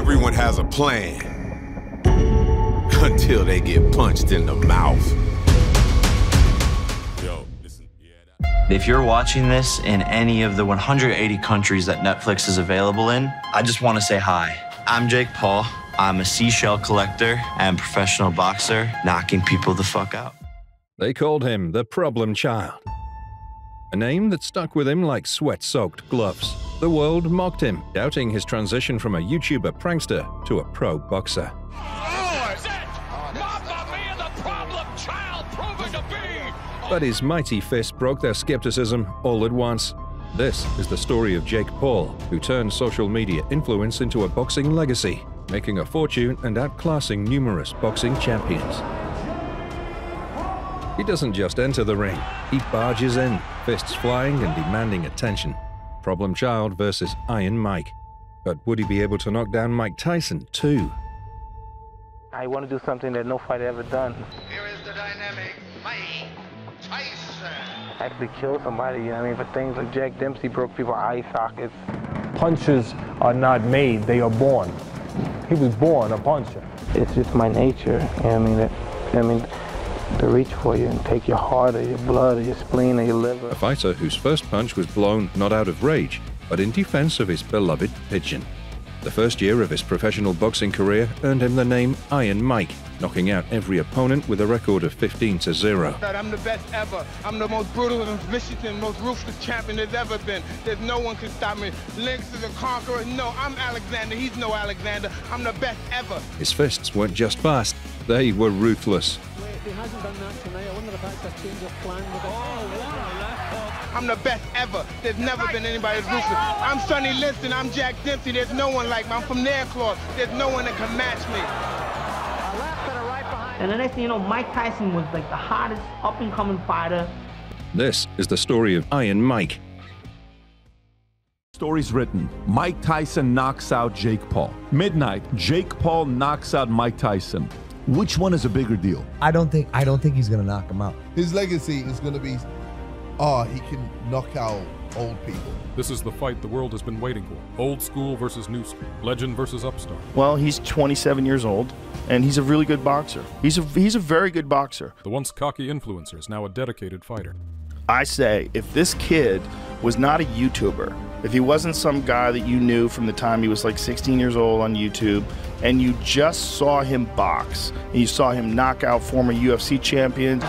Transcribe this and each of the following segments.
Everyone has a plan until they get punched in the mouth. If you're watching this in any of the 180 countries that Netflix is available in, I just want to say hi. I'm Jake Paul. I'm a seashell collector and professional boxer, knocking people the fuck out. They called him the Problem Child, a name that stuck with him like sweat-soaked gloves. The world mocked him, doubting his transition from a YouTuber prankster to a pro boxer. But his mighty fist broke their skepticism all at once. This is the story of Jake Paul, who turned social media influence into a boxing legacy, making a fortune and outclassing numerous boxing champions. He doesn't just enter the ring, he barges in, fists flying and demanding attention. Problem Child versus Iron Mike. But would he be able to knock down Mike Tyson too? I want to do something that no fighter ever done. Here is the dynamic Mike Tyson. Actually kill somebody, you know what I mean? For things like Jack Dempsey broke people's eye sockets. Punches are not made, they are born. He was born a puncher. It's just my nature, you know what I mean? To reach for you and take your heart or your blood or your spleen or your liver. A fighter whose first punch was blown not out of rage, but in defense of his beloved pigeon. The first year of his professional boxing career earned him the name Iron Mike, knocking out every opponent with a record of 15-0. I'm the best ever. I'm the most brutal and vicious and most ruthless champion there's ever been. There's no one can stop me. Lynx is a conqueror. No, I'm Alexander. He's no Alexander. I'm the best ever. His fists weren't just fast, they were ruthless. If he hasn't done that tonight, I wonder if that's a change of plan with it. I'm the best ever. There's never been anybody as ruthless. I'm Sonny Liston. I'm Jack Dempsey. There's no one like me. I'm from Nairclaw. There's no one that can match me. And the next thing you know, Mike Tyson was like the hottest up-and-coming fighter. This is the story of Iron Mike. Stories written. Mike Tyson knocks out Jake Paul. Midnight, Jake Paul knocks out Mike Tyson. Which one is a bigger deal? I don't think he's gonna knock him out. His legacy is gonna be, he can knock out old people. This is the fight the world has been waiting for. Old school versus new school. Legend versus upstart. Well, he's 27 years old, and he's a really good boxer. He's a very good boxer. The once cocky influencer is now a dedicated fighter. I say, if this kid was not a YouTuber, if he wasn't some guy that you knew from the time he was like 16 years old on YouTube, and you just saw him box, and you saw him knock out former UFC champions,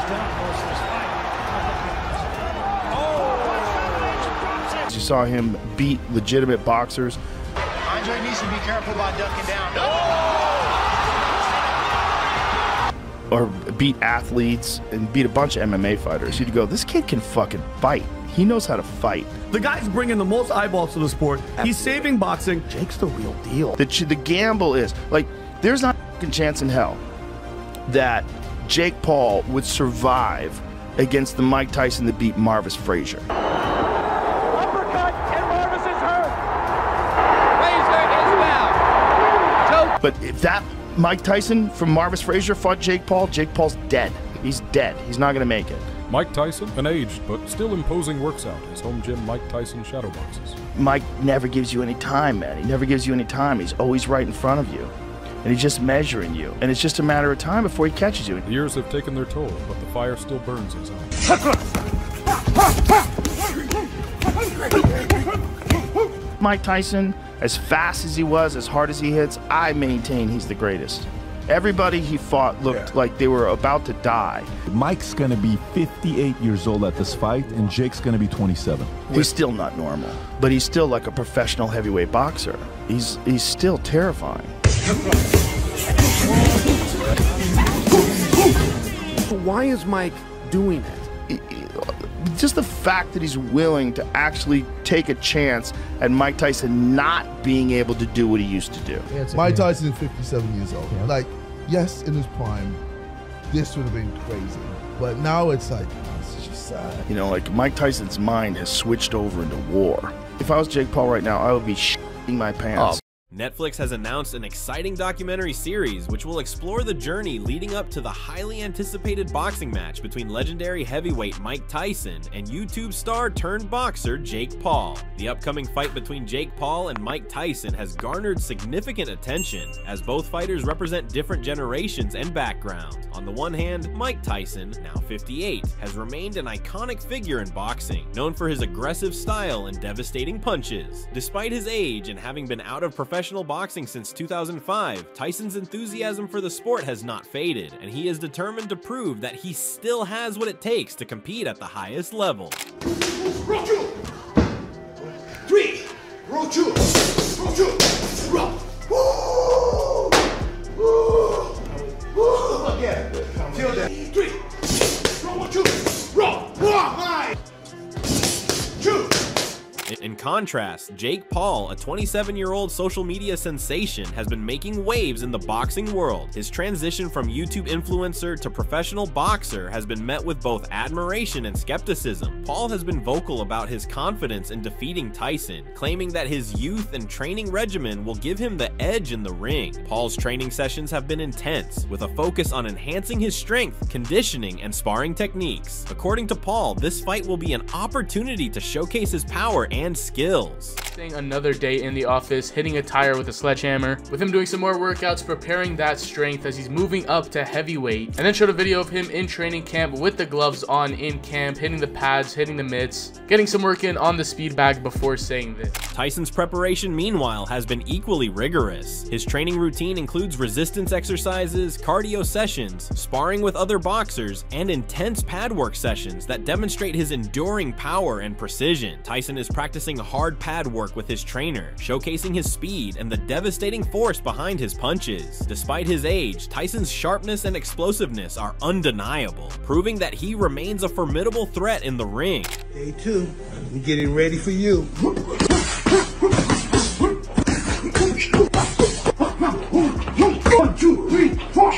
you saw him beat legitimate boxers. Andre needs to be careful about ducking down. Or beat athletes and beat a bunch of MMA fighters. You'd go, this kid can fucking fight. He knows how to fight. The guy's bringing the most eyeballs to the sport. He's saving boxing. Jake's the real deal. The gamble is, like, there's not a fucking chance in hell that Jake Paul would survive against the Mike Tyson that beat Marvis Frazier. Uppercut, and Marvis is hurt. Frazier is down. But if that Mike Tyson from Marvis Frazier fought Jake Paul's dead. He's dead. He's not going to make it. Mike Tyson, an aged but still imposing, works out his home gym Mike Tyson shadow boxes. Mike never gives you any time, man. He never gives you any time. He's always right in front of you. And he's just measuring you. And it's just a matter of time before he catches you. The years have taken their toll, but the fire still burns in his eyes. Mike Tyson, as fast as he was, as hard as he hits, I maintain he's the greatest. Everybody he fought looked like they were about to die. Mike's going to be 58 years old at this fight, and Jake's going to be 27. He's still not normal, but he's still like a professional heavyweight boxer. He's still terrifying. Why is Mike doing it? Just the fact that he's willing to actually take a chance at Mike Tyson not being able to do what he used to do. Mike Tyson is 57 years old. Yeah. Like, yes, in his prime, this would have been crazy. But now it's like, it's just sad. You know, like Mike Tyson's mind has switched over into war. If I was Jake Paul right now, I would be shitting my pants. Netflix has announced an exciting documentary series which will explore the journey leading up to the highly anticipated boxing match between legendary heavyweight Mike Tyson and YouTube star turned boxer Jake Paul. The upcoming fight between Jake Paul and Mike Tyson has garnered significant attention, as both fighters represent different generations and backgrounds. On the one hand, Mike Tyson, now 58, has remained an iconic figure in boxing, known for his aggressive style and devastating punches. Despite his age and having been out of professional boxing since 2005, Tyson's enthusiasm for the sport has not faded, and he is determined to prove that he still has what it takes to compete at the highest level. Roll two. 3. Roll two. Roll two. Roll. Woo! Woo! Woo! Again. Till then. 3. Roll 1, 2. Roll. 1. 2. In contrast, Jake Paul, a 27-year-old social media sensation, has been making waves in the boxing world. His transition from YouTube influencer to professional boxer has been met with both admiration and skepticism. Paul has been vocal about his confidence in defeating Tyson, claiming that his youth and training regimen will give him the edge in the ring. Paul's training sessions have been intense, with a focus on enhancing his strength, conditioning, and sparring techniques. According to Paul, this fight will be an opportunity to showcase his power and skills. Another day in the office, hitting a tire with a sledgehammer, with him doing some more workouts, preparing that strength as he's moving up to heavyweight, and then showed a video of him in training camp with the gloves on in camp, hitting the pads, hitting the mitts, getting some work in on the speed bag before saying this. Tyson's preparation, meanwhile, has been equally rigorous. His training routine includes resistance exercises, cardio sessions, sparring with other boxers, and intense pad work sessions that demonstrate his enduring power and precision. Tyson is practicing hard pad work with his trainer, showcasing his speed and the devastating force behind his punches. Despite his age, Tyson's sharpness and explosiveness are undeniable, proving that he remains a formidable threat in the ring. Day 2, we're getting ready for you. 1, 2, 3, 4.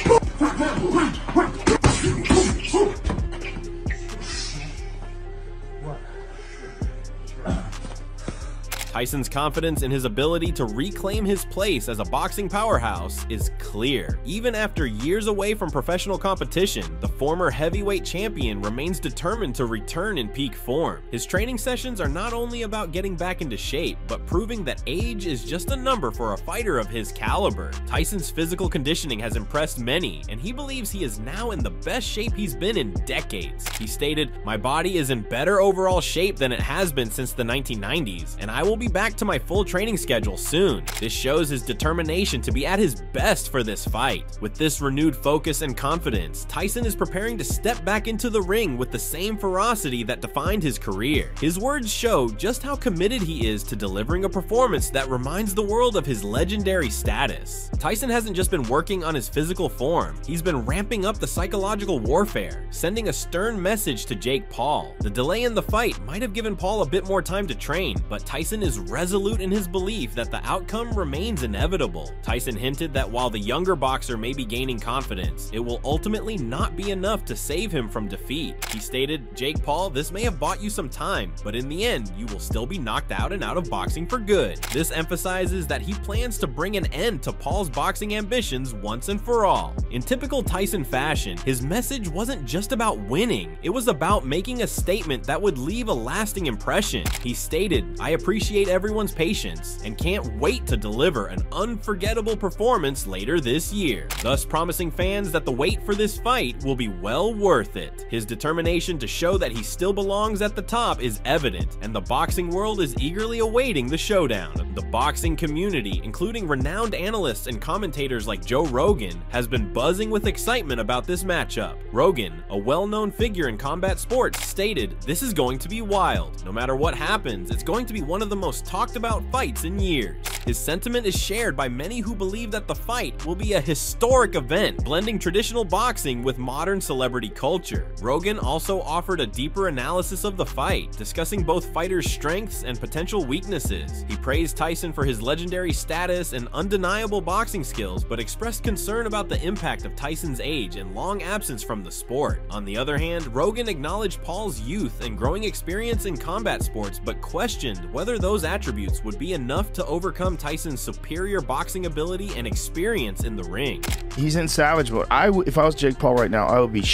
Tyson's confidence in his ability to reclaim his place as a boxing powerhouse is clear. Even after years away from professional competition, the former heavyweight champion remains determined to return in peak form. His training sessions are not only about getting back into shape, but proving that age is just a number for a fighter of his caliber. Tyson's physical conditioning has impressed many, and he believes he is now in the best shape he's been in decades. He stated, "My body is in better overall shape than it has been since the 1990s, and I will be back to my full training schedule soon." This shows his determination to be at his best for this fight. With this renewed focus and confidence, Tyson is preparing to step back into the ring with the same ferocity that defined his career. His words show just how committed he is to delivering a performance that reminds the world of his legendary status. Tyson hasn't just been working on his physical form, he's been ramping up the psychological warfare, sending a stern message to Jake Paul. The delay in the fight might have given Paul a bit more time to train, but Tyson is resolute in his belief that the outcome remains inevitable. Tyson hinted that while the younger boxer may be gaining confidence, it will ultimately not be enough to save him from defeat. He stated, "Jake Paul, this may have bought you some time, but in the end, you will still be knocked out and out of boxing for good." This emphasizes that he plans to bring an end to Paul's boxing ambitions once and for all. In typical Tyson fashion, his message wasn't just about winning, it was about making a statement that would leave a lasting impression. He stated, "I appreciate everyone's patience and can't wait to deliver an unforgettable performance later this year," thus promising fans that the wait for this fight will be well worth it. His determination to show that he still belongs at the top is evident, and the boxing world is eagerly awaiting the showdown. The boxing community, including renowned analysts and commentators like Joe Rogan, has been buzzing with excitement about this matchup. Rogan, a well-known figure in combat sports, stated, "This is going to be wild. No matter what happens, it's going to be one of the most talked about fights in years." His sentiment is shared by many who believe that the fight will be a historic event, blending traditional boxing with modern celebrity culture. Rogan also offered a deeper analysis of the fight, discussing both fighters' strengths and potential weaknesses. He praised Tyson for his legendary status and undeniable boxing skills, but expressed concern about the impact of Tyson's age and long absence from the sport. On the other hand, Rogan acknowledged Paul's youth and growing experience in combat sports, but questioned whether those attributes would be enough to overcome overcome Tyson's superior boxing ability and experience in the ring. He's in savage mode. If I was Jake Paul right now, I would be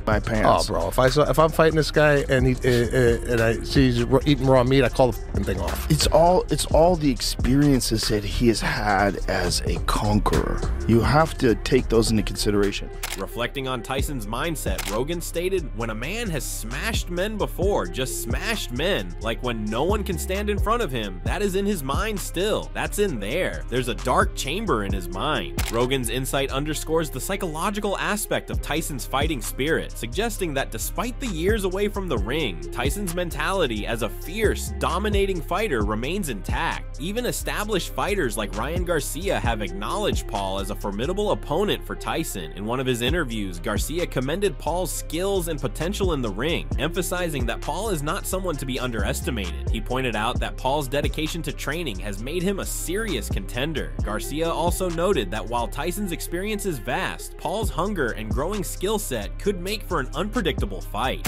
my pants. Oh, bro! If I'm fighting this guy and I see he's eating raw meat, I call the fucking thing off. It's all the experiences that he has had as a conqueror. You have to take those into consideration. Reflecting on Tyson's mindset, Rogan stated, "When a man has smashed men before, just smashed men, like when no one can stand in front of him, that is in his mind still. That's in there. There's a dark chamber in his mind." Rogan's insight underscores the psychological aspect of Tyson's fighting spirit, suggesting that despite the years away from the ring, Tyson's mentality as a fierce, dominating fighter remains intact. Even established fighters like Ryan Garcia have acknowledged Paul as a formidable opponent for Tyson. In one of his interviews, Garcia commended Paul's skills and potential in the ring, emphasizing that Paul is not someone to be underestimated. He pointed out that Paul's dedication to training has made him a serious contender. Garcia also noted that while Tyson's experience is vast, Paul's hunger and growing skill set could make for an unpredictable fight.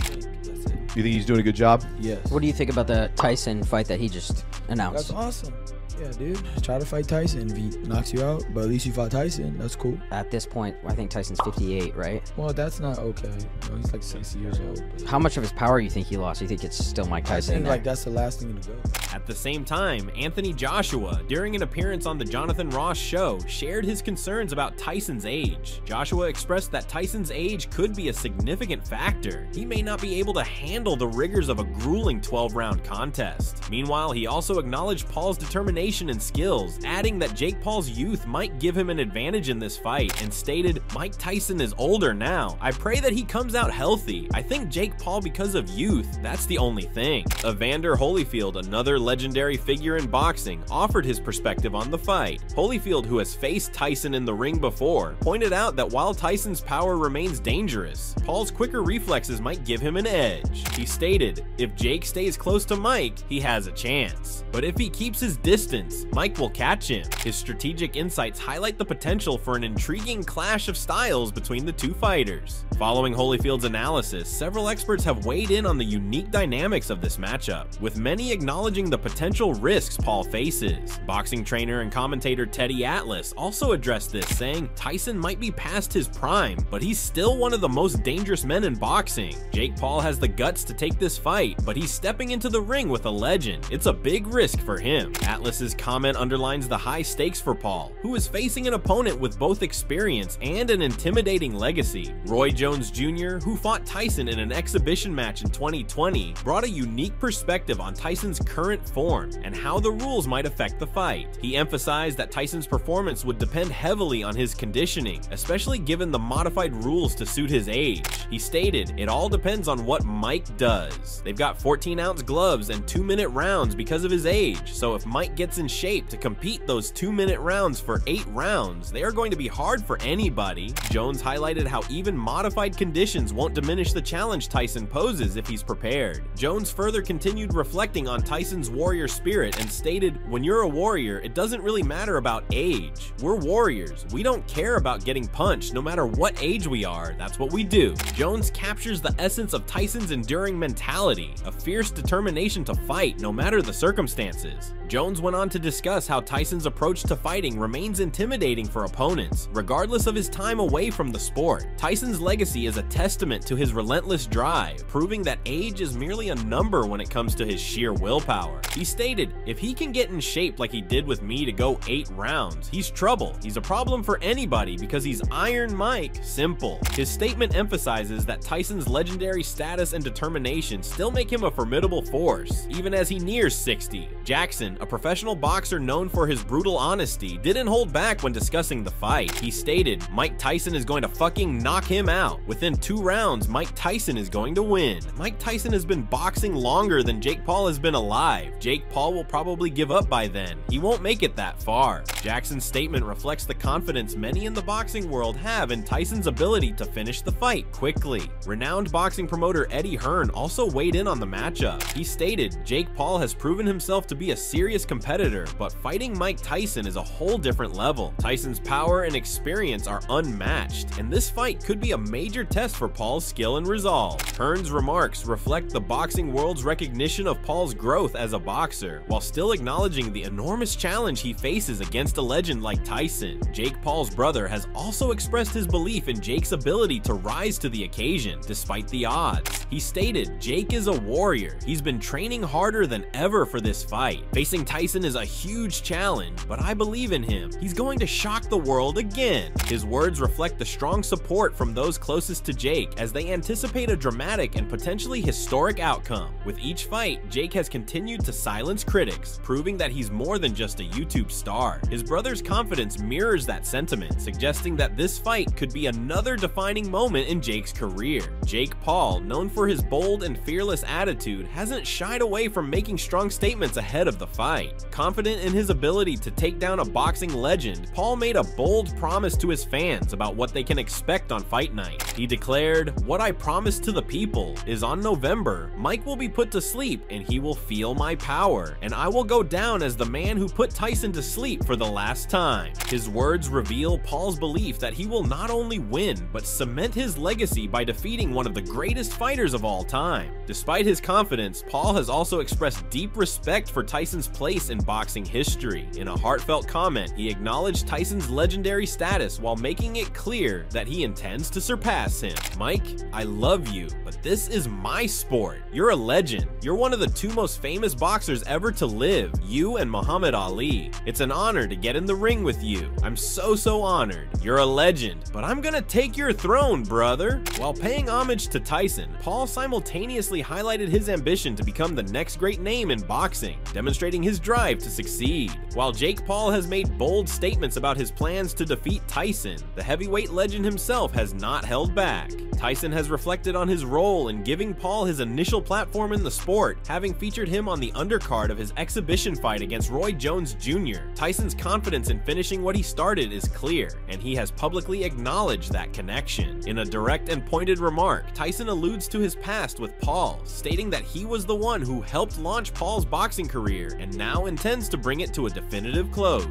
You think he's doing a good job? Yes. What do you think about the Tyson fight that he just announced? That's awesome. Yeah, dude. Try to fight Tyson. If he knocks you out, but at least you fought Tyson. That's cool. At this point, I think Tyson's 58, right? Well, that's not okay. No, he's like 60 years old. How much of his power do you think he lost? Do you think it's still Mike Tyson? I think like that's the last thing to go. At the same time, Anthony Joshua, during an appearance on the Jonathan Ross show, shared his concerns about Tyson's age. Joshua expressed that Tyson's age could be a significant factor. He may not be able to handle the rigors of a grueling 12-round contest. Meanwhile, he also acknowledged Paul's determination and skills, adding that Jake Paul's youth might give him an advantage in this fight, and stated, "Mike Tyson is older now. I pray that he comes out healthy. I think Jake Paul because of youth, that's the only thing." Evander Holyfield, another legendary figure in boxing, offered his perspective on the fight. Holyfield, who has faced Tyson in the ring before, pointed out that while Tyson's power remains dangerous, Paul's quicker reflexes might give him an edge. He stated, "If Jake stays close to Mike, he has a chance. But if he keeps his distance, Mike will catch him." His strategic insights highlight the potential for an intriguing clash of styles between the two fighters. Following Holyfield's analysis, several experts have weighed in on the unique dynamics of this matchup, with many acknowledging the potential risks Paul faces. Boxing trainer and commentator Teddy Atlas also addressed this, saying Tyson might be past his prime, but he's still one of the most dangerous men in boxing. Jake Paul has the guts to take this fight, but he's stepping into the ring with a legend. It's a big risk for him. Atlas's comment underlines the high stakes for Paul, who is facing an opponent with both experience and an intimidating legacy. Roy Jones Jr., who fought Tyson in an exhibition match in 2020, brought a unique perspective on Tyson's current form and how the rules might affect the fight. He emphasized that Tyson's performance would depend heavily on his conditioning, especially given the modified rules to suit his age. He stated, "It all depends on what Mike does. They've got 14-ounce gloves and 2-minute rounds because of his age, so if Mike gets in shape to compete those 2-minute rounds for 8 rounds, they are going to be hard for anybody." Jones highlighted how even modified conditions won't diminish the challenge Tyson poses if he's prepared. Jones further continued reflecting on Tyson's warrior spirit and stated, "When you're a warrior, it doesn't really matter about age. We're warriors. We don't care about getting punched no matter what age we are. That's what we do." Jones captures the essence of Tyson's enduring mentality, a fierce determination to fight no matter the circumstances. Jones went on to discuss how Tyson's approach to fighting remains intimidating for opponents, regardless of his time away from the sport. Tyson's legacy is a testament to his relentless drive, proving that age is merely a number when it comes to his sheer willpower. He stated, "If he can get in shape like he did with me to go 8 rounds, he's trouble. He's a problem for anybody because he's Iron Mike, simple." His statement emphasizes that Tyson's legendary status and determination still make him a formidable force, even as he nears 60. Jackson, a professional boxer known for his brutal honesty, didn't hold back when discussing the fight. He stated, "Mike Tyson is going to fucking knock him out. Within 2 rounds, Mike Tyson is going to win. Mike Tyson has been boxing longer than Jake Paul has been alive. Jake Paul will probably give up by then. He won't make it that far." Jackson's statement reflects the confidence many in the boxing world have in Tyson's ability to finish the fight quickly. Renowned boxing promoter Eddie Hearn also weighed in on the matchup. He stated, "Jake Paul has proven himself to be a serious serious competitor, but fighting Mike Tyson is a whole different level. Tyson's power and experience are unmatched, and this fight could be a major test for Paul's skill and resolve. Hearn's remarks reflect the boxing world's recognition of Paul's growth as a boxer, while still acknowledging the enormous challenge he faces against a legend like Tyson. Jake Paul's brother has also expressed his belief in Jake's ability to rise to the occasion, despite the odds. He stated, "Jake is a warrior. He's been training harder than ever for this fight. Facing Tyson is a huge challenge, but I believe in him. He's going to shock the world again." His words reflect the strong support from those closest to Jake as they anticipate a dramatic and potentially historic outcome. With each fight, Jake has continued to silence critics, proving that he's more than just a YouTube star. His brother's confidence mirrors that sentiment, suggesting that this fight could be another defining moment in Jake's career. Jake Paul, known for his bold and fearless attitude, hasn't shied away from making strong statements ahead of the fight. Confident in his ability to take down a boxing legend, Paul made a bold promise to his fans about what they can expect on fight night. He declared, "What I promised to the people is on November, Mike will be put to sleep and he will feel my power, and I will go down as the man who put Tyson to sleep for the last time." His words reveal Paul's belief that he will not only win, but cement his legacy by defeating one of the greatest fighters of all time. Despite his confidence, Paul has also expressed deep respect for Tyson's place in boxing history. In a heartfelt comment, he acknowledged Tyson's legendary status while making it clear that he intends to surpass him. "Mike, I love you, but this is my sport. You're a legend. You're one of the two most famous boxers ever to live, you and Muhammad Ali. It's an honor to get in the ring with you. I'm so honored. You're a legend, but I'm gonna take your throne, brother." While paying homage to Tyson, Paul simultaneously highlighted his ambition to become the next great name in boxing, demonstrating his drive to succeed. While Jake Paul has made bold statements about his plans to defeat Tyson, the heavyweight legend himself has not held back. Tyson has reflected on his role in giving Paul his initial platform in the sport, having featured him on the undercard of his exhibition fight against Roy Jones Jr. Tyson's confidence in finishing what he started is clear, and he has publicly acknowledged that connection. In a direct and pointed remark, Tyson alludes to his past with Paul, stating that he was the one who helped launch Paul's boxing career and now intends to bring it to a definitive close.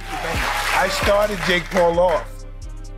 I started Jake Paul off.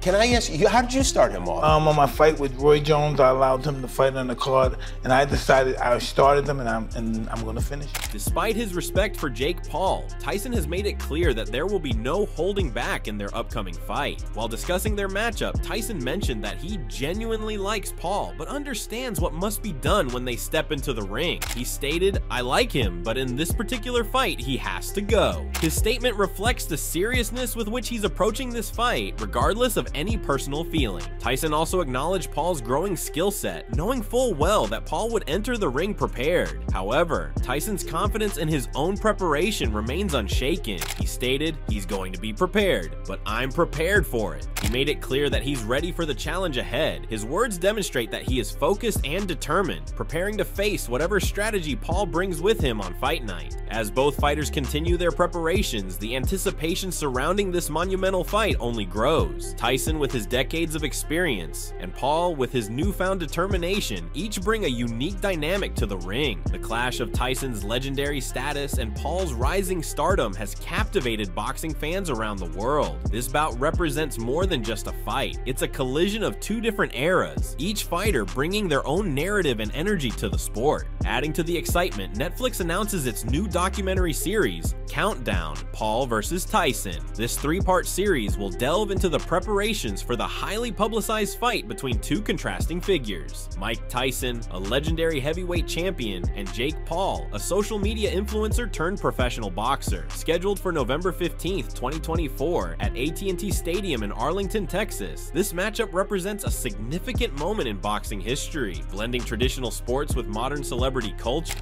Can I ask you, how did you start him off? On my fight with Roy Jones, I allowed him to fight on the card, and I decided I started him, and I'm going to finish. Despite his respect for Jake Paul, Tyson has made it clear that there will be no holding back in their upcoming fight. While discussing their matchup, Tyson mentioned that he genuinely likes Paul, but understands what must be done when they step into the ring. He stated, "I like him, but in this particular fight, he has to go." His statement reflects the seriousness with which he's approaching this fight, regardless of any personal feeling. Tyson also acknowledged Paul's growing skill set, knowing full well that Paul would enter the ring prepared. However, Tyson's confidence in his own preparation remains unshaken. He stated, "He's going to be prepared, but I'm prepared for it." He made it clear that he's ready for the challenge ahead. His words demonstrate that he is focused and determined, preparing to face whatever strategy Paul brings with him on fight night. As both fighters continue their preparations, the anticipation surrounding this monumental fight only grows. Tyson with his decades of experience, and Paul with his newfound determination, each bring a unique dynamic to the ring. The clash of Tyson's legendary status and Paul's rising stardom has captivated boxing fans around the world. This bout represents more than just a fight. It's a collision of two different eras, each fighter bringing their own narrative and energy to the sport. Adding to the excitement, Netflix announces its new documentary series, Countdown: Paul vs. Tyson. This three-part series will delve into the preparation for the highly publicized fight between two contrasting figures, Mike Tyson, a legendary heavyweight champion, and Jake Paul, a social media influencer turned professional boxer. Scheduled for November 15th, 2024 at AT&T Stadium in Arlington, Texas, this matchup represents a significant moment in boxing history, blending traditional sports with modern celebrity culture.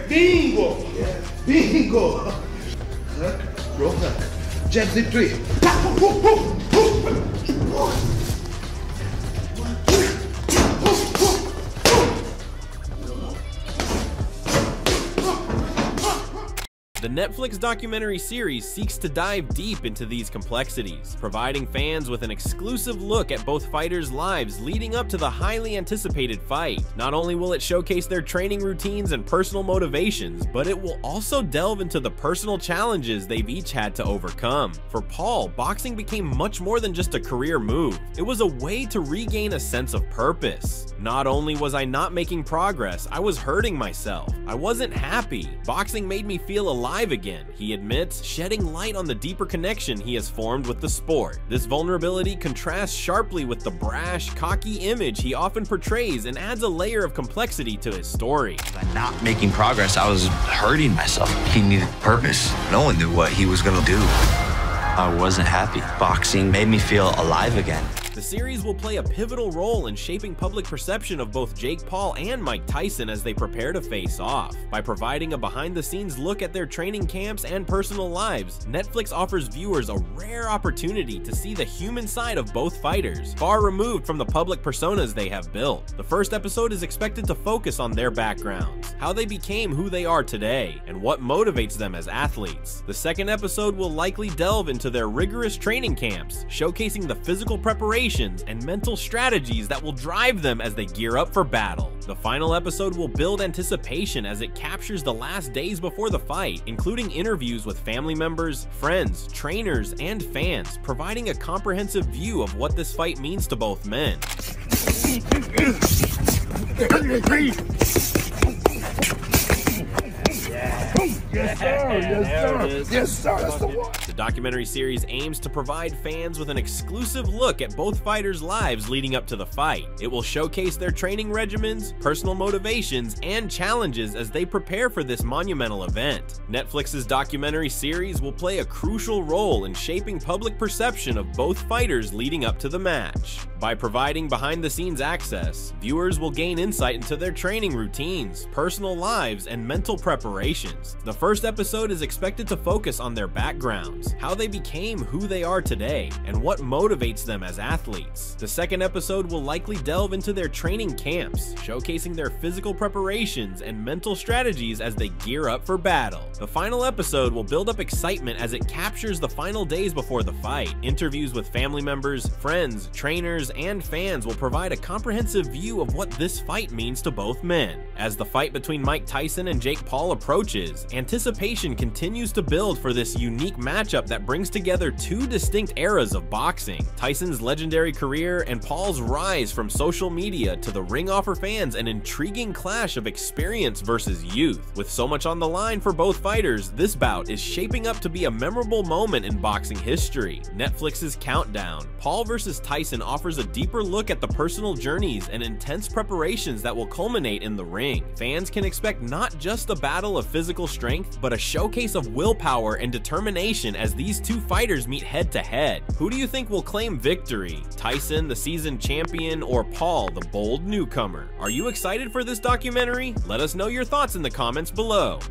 Bingo! Bingo! Roll hook. Jab zip 3. The Netflix documentary series seeks to dive deep into these complexities, providing fans with an exclusive look at both fighters' lives leading up to the highly anticipated fight. Not only will it showcase their training routines and personal motivations, but it will also delve into the personal challenges they've each had to overcome. For Paul, boxing became much more than just a career move. It was a way to regain a sense of purpose. Not only was I not making progress, I was hurting myself. I wasn't happy. Boxing made me feel alive again, he admits, shedding light on the deeper connection he has formed with the sport. This vulnerability contrasts sharply with the brash, cocky image he often portrays and adds a layer of complexity to his story. By not making progress, I was hurting myself. He needed purpose. No one knew what he was gonna do. I wasn't happy. Boxing made me feel alive again. The series will play a pivotal role in shaping public perception of both Jake Paul and Mike Tyson as they prepare to face off. By providing a behind-the-scenes look at their training camps and personal lives, Netflix offers viewers a rare opportunity to see the human side of both fighters, far removed from the public personas they have built. The first episode is expected to focus on their backgrounds, how they became who they are today, and what motivates them as athletes. The second episode will likely delve into their rigorous training camps, showcasing the physical preparation and mental strategies that will drive them as they gear up for battle. The final episode will build anticipation as it captures the last days before the fight, including interviews with family members, friends, trainers, and fans, providing a comprehensive view of what this fight means to both men. Yes, sir. Yes, sir. Yes, sir. That's the one. The documentary series aims to provide fans with an exclusive look at both fighters' lives leading up to the fight. It will showcase their training regimens, personal motivations, and challenges as they prepare for this monumental event. Netflix's documentary series will play a crucial role in shaping public perception of both fighters leading up to the match. By providing behind-the-scenes access, viewers will gain insight into their training routines, personal lives, and mental preparations. The first episode is expected to focus on their backgrounds, how they became who they are today, and what motivates them as athletes. The second episode will likely delve into their training camps, showcasing their physical preparations and mental strategies as they gear up for battle. The final episode will build up excitement as it captures the final days before the fight. Interviews with family members, friends, trainers, and fans will provide a comprehensive view of what this fight means to both men. As the fight between Mike Tyson and Jake Paul approaches, anticipation continues to build for this unique matchup that brings together two distinct eras of boxing. Tyson's legendary career and Paul's rise from social media to the ring offer fans an intriguing clash of experience versus youth. With so much on the line for both fighters, this bout is shaping up to be a memorable moment in boxing history. Netflix's Countdown, Paul vs. Tyson offers a deeper look at the personal journeys and intense preparations that will culminate in the ring. Fans can expect not just a battle of physical strength, but a showcase of willpower and determination as these two fighters meet head to head. Who do you think will claim victory? Tyson, the seasoned champion, or Paul, the bold newcomer? Are you excited for this documentary? Let us know your thoughts in the comments below.